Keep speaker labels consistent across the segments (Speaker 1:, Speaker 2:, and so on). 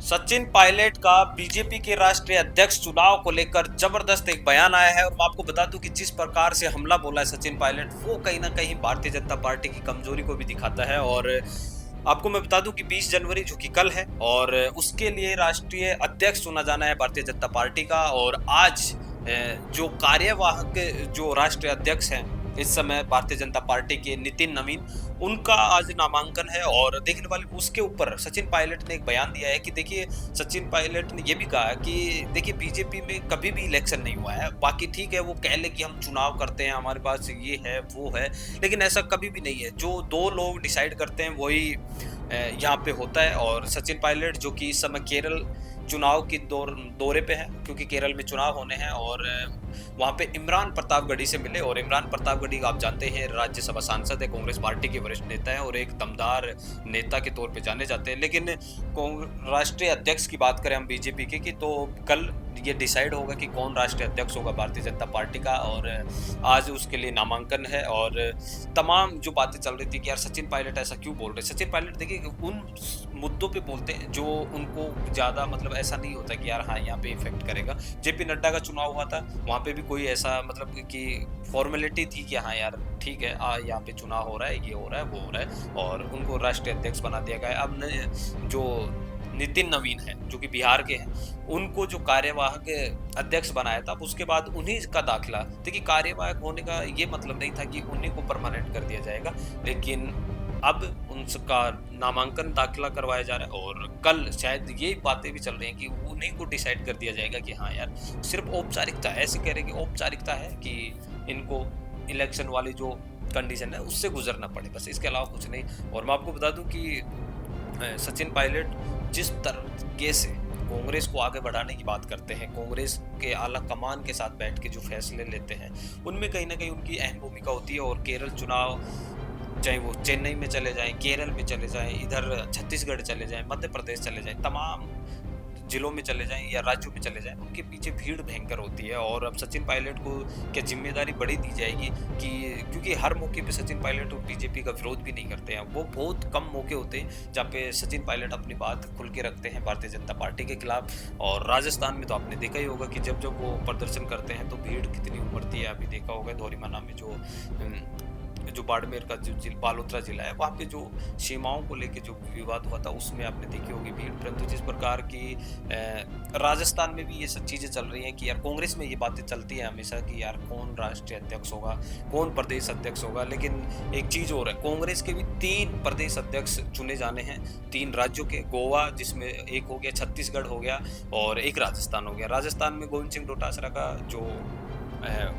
Speaker 1: सचिन पायलट का बीजेपी के राष्ट्रीय अध्यक्ष चुनाव को लेकर जबरदस्त एक बयान आया है और मैं आपको बता दूं कि जिस प्रकार से हमला बोला है सचिन पायलट, वो कहीं ना कहीं भारतीय जनता पार्टी की कमजोरी को भी दिखाता है। और आपको मैं बता दूं कि 20 जनवरी जो कि कल है और उसके लिए राष्ट्रीय अध्यक्ष चुना जाना है भारतीय जनता पार्टी का। और आज जो कार्यवाहक जो राष्ट्रीय अध्यक्ष हैं इस समय भारतीय जनता पार्टी के नितिन नवीन, उनका आज नामांकन है। और देखने वाले उसके ऊपर सचिन पायलट ने एक बयान दिया है कि देखिए, सचिन पायलट ने ये भी कहा कि देखिए बीजेपी में कभी भी इलेक्शन नहीं हुआ है, बाकी ठीक है वो कह ले कि हम चुनाव करते हैं, हमारे पास ये है वो है, लेकिन ऐसा कभी भी नहीं है। जो दो लोग डिसाइड करते हैं वही यहाँ पे होता है। और सचिन पायलट जो कि इस समय केरल चुनाव की दौरे पे है, क्योंकि केरल में चुनाव होने हैं, और वहाँ पे इमरान प्रतापगढ़ी से मिले। और इमरान प्रतापगढ़ी आप जानते हैं राज्यसभा सांसद है, कांग्रेस पार्टी के वरिष्ठ नेता है और एक दमदार नेता के तौर पे जाने जाते हैं। लेकिन राष्ट्रीय अध्यक्ष की बात करें हम बीजेपी के की, तो कल ये डिसाइड होगा कि कौन राष्ट्रीय अध्यक्ष होगा भारतीय जनता पार्टी का। और आज उसके लिए नामांकन है। और तमाम जो बातें चल रही थी कि यार सचिन पायलट ऐसा क्यों बोल रहे हैं, सचिन पायलट देखिए उन मुद्दों पे बोलते हैं जो उनको ज्यादा मतलब ऐसा नहीं होता कि यार हाँ यहाँ पे इफेक्ट करेगा। जेपी नड्डा का चुनाव हुआ था, वहां पे भी कोई ऐसा मतलब कि फॉर्मेलिटी थी कि हाँ यार ठीक है यहाँ पे चुनाव हो रहा है, ये हो रहा है वो हो रहा है, और उनको राष्ट्रीय अध्यक्ष बना दिया गया है। अब जो नितिन नवीन है जो कि बिहार के हैं, उनको जो कार्यवाहक अध्यक्ष बनाया था, अब उसके बाद उन्हीं का दाखिला, देखिए कार्यवाहक होने का ये मतलब नहीं था कि उन्हीं को परमानेंट कर दिया जाएगा, लेकिन अब उनका नामांकन दाखिला करवाया जा रहा है। और कल शायद ये बातें भी चल रही हैं कि उन्हीं को डिसाइड कर दिया जाएगा कि हाँ यार सिर्फ औपचारिकता, ऐसे कह रहे कि औपचारिकता है कि इनको इलेक्शन वाली जो कंडीशन है उससे गुजरना पड़े, बस इसके अलावा कुछ नहीं। और मैं आपको बता दूं कि सचिन पायलट जिस तरीके से कांग्रेस को आगे बढ़ाने की बात करते हैं, कांग्रेस के आला कमान के साथ बैठ के जो फैसले लेते हैं, उनमें कहीं ना कहीं उनकी अहम भूमिका होती है। और केरल चुनाव, चाहे वो चेन्नई में चले जाएं, केरल में चले जाएं, इधर छत्तीसगढ़ चले जाएं, मध्य प्रदेश चले जाएं, तमाम जिलों में चले जाएं या राज्यों में चले जाएं, उनके पीछे भीड़ भयंकर होती है। और अब सचिन पायलट को क्या जिम्मेदारी बड़ी दी जाएगी कि क्योंकि हर मौके पे सचिन पायलट और बीजेपी का विरोध भी नहीं करते हैं, वो बहुत कम मौके होते हैं जहाँ पे सचिन पायलट अपनी बात खुल के रखते हैं भारतीय जनता पार्टी के खिलाफ। और राजस्थान में तो आपने देखा ही होगा कि जब जब वो प्रदर्शन करते हैं तो भीड़ कितनी उमड़ती है। अभी देखा होगा धौरीमाना में जो बाड़मेर का जो बालोतरा जिला है, वहाँ पे जो सीमाओं को लेके जो विवाद हुआ था, उसमें आपने देखी होगी भीड़। परंतु जिस प्रकार की राजस्थान में भी ये सब चीज़ें चल रही हैं कि यार कांग्रेस में ये बातें चलती हैं हमेशा कि यार कौन राष्ट्रीय अध्यक्ष होगा, कौन प्रदेश अध्यक्ष होगा, लेकिन एक चीज़ और है, कांग्रेस के भी 3 प्रदेश अध्यक्ष चुने जाने हैं 3 राज्यों के, गोवा जिसमें एक हो गया, छत्तीसगढ़ हो गया और एक राजस्थान हो गया। राजस्थान में गोविंद सिंह डोटासरा का जो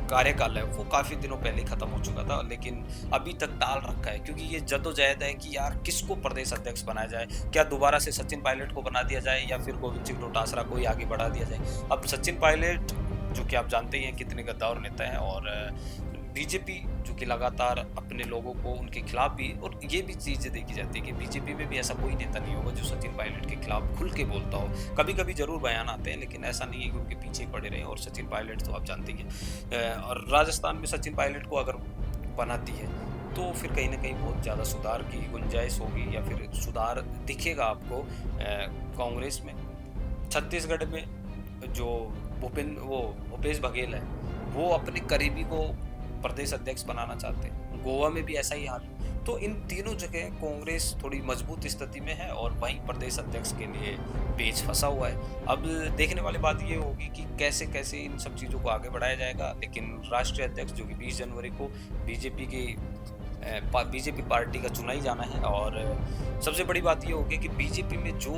Speaker 1: कार्यकाल है वो काफी दिनों पहले खत्म हो चुका था, लेकिन अभी तक टाल रखा है क्योंकि ये जद्दोजहद है कि यार किसको प्रदेश अध्यक्ष बनाया जाए, क्या दोबारा से सचिन पायलट को बना दिया जाए या फिर गोविंद सिंह डोटासरा को ही आगे बढ़ा दिया जाए। अब सचिन पायलट जो कि आप जानते ही हैं कितने गद्दार नेता हैं, और बीजेपी जो कि लगातार अपने लोगों को उनके खिलाफ भी, और ये भी चीज़ें देखी जाती है कि बीजेपी में भी ऐसा कोई नेता नहीं होगा जो सचिन पायलट के खिलाफ खुल के बोलता हो। कभी कभी जरूर बयान आते हैं, लेकिन ऐसा नहीं है कि उनके पीछे ही पड़े रहे। और सचिन पायलट तो आप जानते ही हैं, और राजस्थान में सचिन पायलट को अगर बनाती है तो फिर कहीं ना कहीं बहुत ज़्यादा सुधार की गुंजाइश होगी या फिर सुधार दिखेगा आपको कांग्रेस में। छत्तीसगढ़ में जो भूपेश बघेल है, वो अपने करीबी को प्रदेश अध्यक्ष बनाना चाहते हैं। गोवा में भी ऐसा ही हाल है। तो इन तीनों जगह कांग्रेस थोड़ी मजबूत स्थिति में है और वहीं प्रदेश अध्यक्ष के लिए पेच फंसा हुआ है। अब देखने वाली बात ये होगी कि कैसे कैसे इन सब चीज़ों को आगे बढ़ाया जाएगा। लेकिन राष्ट्रीय अध्यक्ष जो कि 20 जनवरी को बीजेपी पार्टी का चुना ही जाना है। और सबसे बड़ी बात ये होगी कि बीजेपी में जो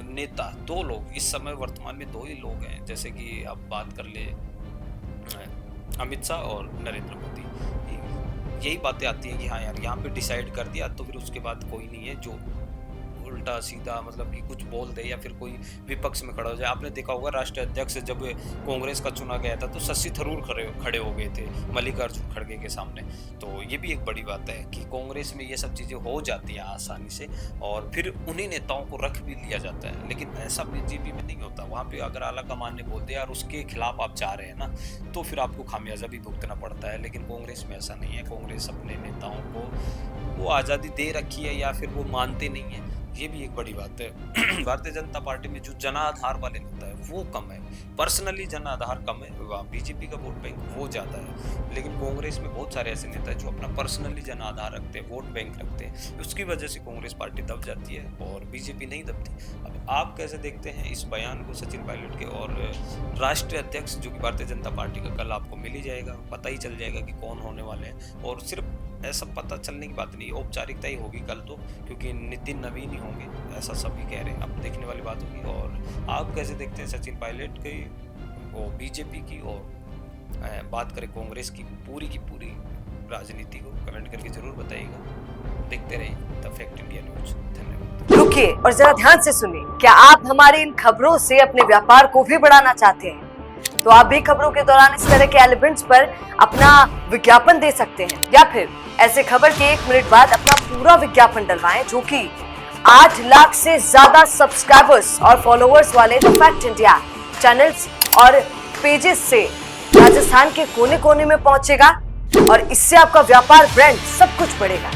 Speaker 1: नेता, 2 लोग इस समय वर्तमान में 2 ही लोग हैं, जैसे कि आप बात कर ले अमित शाह और नरेंद्र मोदी, यही बातें आती हैं कि हाँ यार यहाँ पे डिसाइड कर दिया तो फिर उसके बाद कोई नहीं है जो उल्टा सीधा मतलब कि कुछ बोल दे या फिर कोई विपक्ष में खड़ा हो जाए। आपने देखा होगा राष्ट्रीय अध्यक्ष जब कांग्रेस का चुना गया था तो शशि थरूर खड़े हो गए थे मल्लिकार्जुन खड़गे के सामने। तो ये भी एक बड़ी बात है कि कांग्रेस में ये सब चीज़ें हो जाती हैं आसानी से और फिर उन्हीं नेताओं को रख भी लिया जाता है। लेकिन ऐसा बीजेपी में नहीं होता। वहाँ पे अगर आला कमान ने बोल दिया और उसके खिलाफ आप जा रहे हैं ना, तो फिर आपको खामियाजा भी भुगतना पड़ता है। लेकिन कांग्रेस में ऐसा नहीं है। कांग्रेस अपने नेताओं को वो आज़ादी दे रखी है या फिर वो मानते नहीं है ये भी एक बड़ी बात है। भारतीय जनता पार्टी में जो जनाधार वाले नेता है वो कम है, पर्सनली जनाधार कम है, बीजेपी का वोट बैंक वो ज्यादा है। लेकिन कांग्रेस में बहुत सारे ऐसे नेता है जो अपना पर्सनली जनाधार रखते हैं, वोट बैंक रखते हैं, उसकी वजह से कांग्रेस पार्टी दब जाती है और बीजेपी नहीं दबती। अब आप कैसे देखते हैं इस बयान को सचिन पायलट के? और राष्ट्रीय अध्यक्ष जो कि भारतीय जनता पार्टी का कल आपको मिल ही जाएगा, पता ही चल जाएगा कि कौन होने वाले हैं। और सिर्फ ऐसा पता चलने की बात नहीं, औपचारिकता ही होगी कल तो, क्योंकि नितिन नवीन ही होंगे, ऐसा सभी कह रहे हैं। अब देखने वाली बात होगी। और आप कैसे देखते हैं सचिन पायलट की, वो बीजेपी की, और बात करें कांग्रेस की पूरी राजनीति को? कमेंट करके जरूर बताइएगा। देखते रहिए द फैक्ट इंडिया न्यूज। धन्यवाद।
Speaker 2: रुकिए और जरा ध्यान से सुनिए। क्या आप हमारे इन खबरों से अपने व्यापार को भी बढ़ाना चाहते हैं? तो आप भी खबरों के दौरान इस तरह के एलिमेंट्स पर अपना विज्ञापन दे सकते हैं, या फिर ऐसे खबर के 1 मिनट बाद अपना पूरा विज्ञापन डलवाएं, जो कि 8 लाख से ज्यादा सब्सक्राइबर्स और फॉलोअर्स वाले द फैक्ट इंडिया चैनल्स और पेजेस से राजस्थान के कोने कोने में पहुंचेगा। और इससे आपका व्यापार, ब्रांड सब कुछ बढ़ेगा।